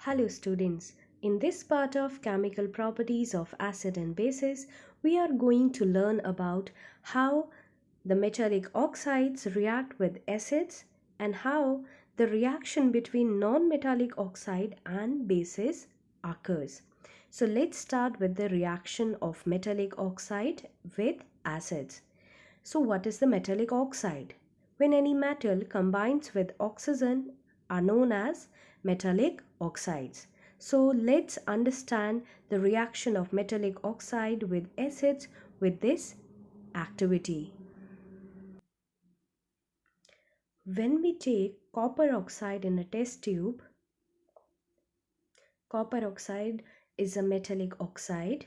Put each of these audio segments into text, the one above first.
Hello students, in this part of chemical properties of acid and bases, we are going to learn about how the metallic oxides react with acids and how the reaction between non-metallic oxide and bases occurs. So let's start with the reaction of metallic oxide with acids. So what is the metallic oxide? When any metal combines with oxygen are known as metallic oxides. So let's understand the reaction of metallic oxide with acids with this activity. When we take copper oxide in a test tube, copper oxide is a metallic oxide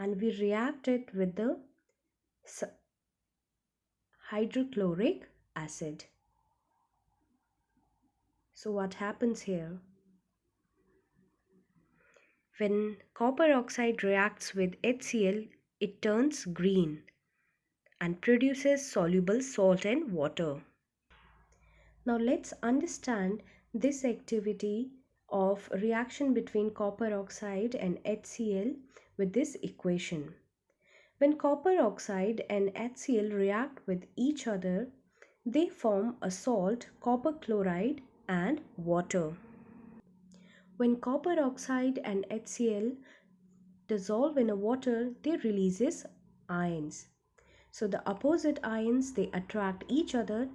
and we react it with the hydrochloric acid. So what happens here? When copper oxide reacts with HCl, it turns green and produces soluble salt and water. Now let's understand this activity of reaction between copper oxide and HCl with this equation. When copper oxide and HCl react with each other, they form a salt, copper chloride and water. When copper oxide and HCl dissolve in a water, they releases ions. So the opposite ions, they attract each other.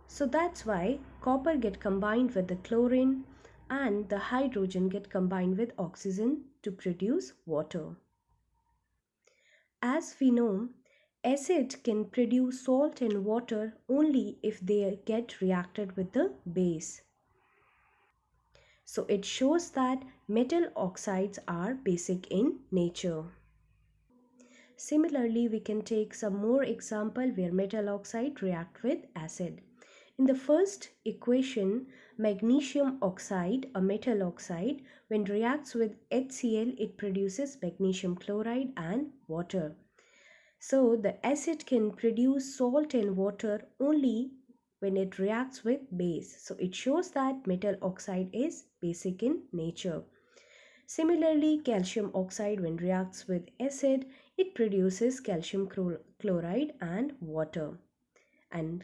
So that's why copper get combined with the chlorine and the hydrogen get combined with oxygen to produce water. As we know, acid can produce salt and water only if they get reacted with the base. So it shows that metal oxides are basic in nature. Similarly, we can take some more example where metal oxide react with acid. In the first equation, magnesium oxide, a metal oxide, when reacts with HCl, it produces magnesium chloride and water. So the acid can produce salt and water only when it reacts with base. So it shows that metal oxide is basic in nature. Similarly, calcium oxide when reacts with acid, it produces calcium chloride and water. And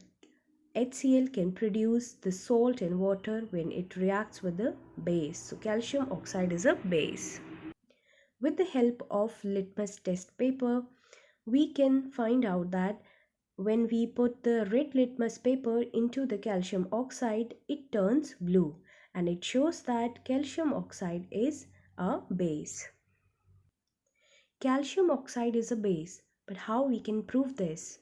HCl can produce the salt and water when it reacts with the base. So calcium oxide is a base. With the help of litmus test paper, we can find out that when we put the red litmus paper into the calcium oxide, it turns blue and it shows that calcium oxide is a base. Calcium oxide is a base, but how we can prove this?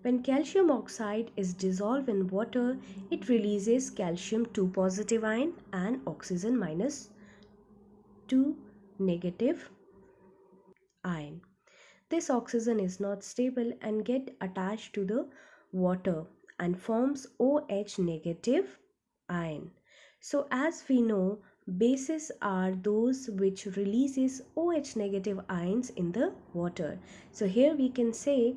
When calcium oxide is dissolved in water, it releases calcium 2 positive ion and oxygen minus 2 negative ion. This oxygen is not stable and get attached to the water and forms OH negative ion. So as we know, bases are those which releases OH negative ions in the water. So here we can see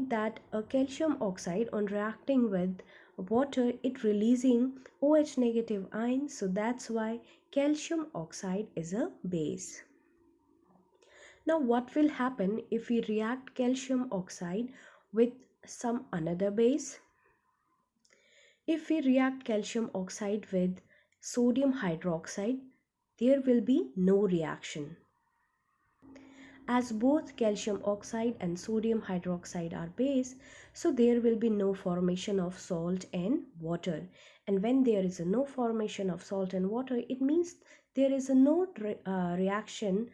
that a calcium oxide on reacting with water, it releasing OH negative ions. So that's why calcium oxide is a base. Now what will happen if we react calcium oxide with some another base? If we react calcium oxide with sodium hydroxide, there will be no reaction. As both calcium oxide and sodium hydroxide are base, so there will be no formation of salt and water. And when there is no formation of salt and water, it means there is no reaction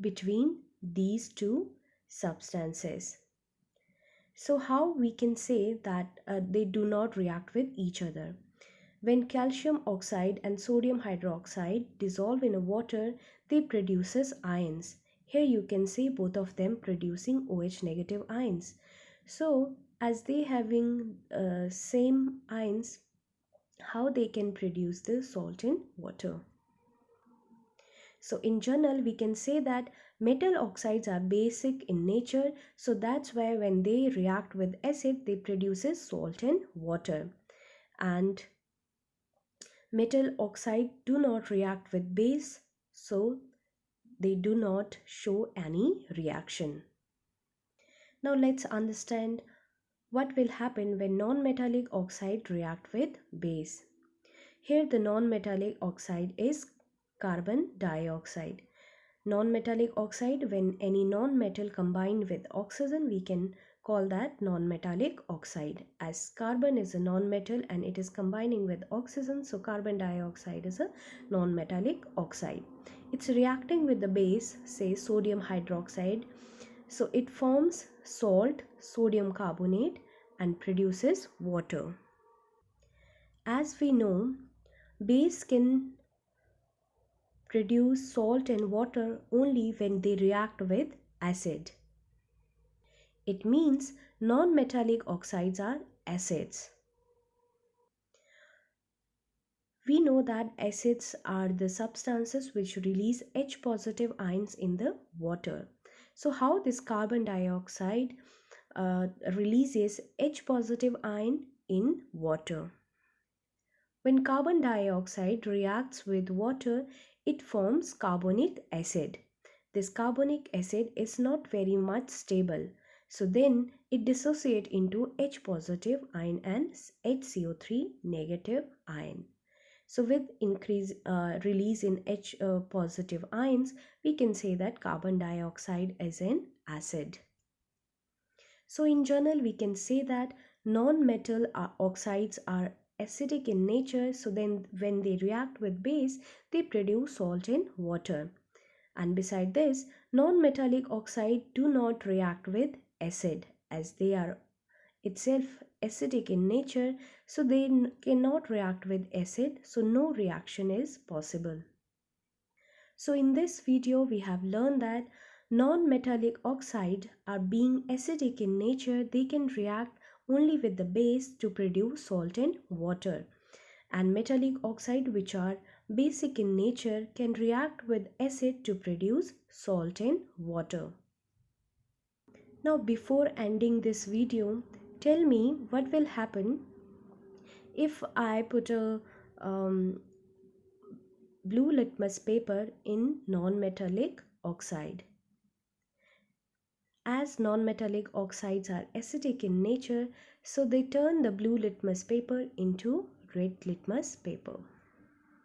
between these two substances. So how we can say that they do not react with each other? When calcium oxide and sodium hydroxide dissolve in a water, they produces ions. Here you can see both of them producing OH negative ions. So as they having same ions, how they can produce the salt in water? So in general, we can say that metal oxides are basic in nature. So that's why when they react with acid, they produces salt and water. And metal oxide do not react with base, so they do not show any reaction. Now let's understand what will happen when non-metallic oxide react with base. Here the non-metallic oxide is carbon dioxide. Non-metallic oxide, when any non-metal combined with oxygen, we can call that non-metallic oxide. As carbon is a non-metal and it is combining with oxygen, so carbon dioxide is a non-metallic oxide. It's reacting with the base, say sodium hydroxide, so it forms salt, sodium carbonate, and produces water. As we know, base can produce salt and water only when they react with acid. It means non-metallic oxides are acids. We know that acids are the substances which release H positive ions in the water. So how this carbon dioxide releases H positive ion in water? When carbon dioxide reacts with water, it forms carbonic acid. This carbonic acid is not very much stable. So then it dissociates into H positive ion and HCO3 negative ion. So with increase release in H positive ions, we can say that carbon dioxide is an acid. So in general, we can say that non-metal oxides are acidic in nature. So then when they react with base, they produce salt and water. And beside this, non-metallic oxide do not react with acid as they are itself acidic in nature. So they cannot react with acid. So no reaction is possible. So in this video, we have learned that non-metallic oxide are being acidic in nature. They can react only with the base to produce salt and water. And metallic oxide, which are basic in nature, can react with acid to produce salt and water. Now before ending this video, tell me what will happen if I put a blue litmus paper in non-metallic oxide. As non-metallic oxides are acidic in nature, so they turn the blue litmus paper into red litmus paper.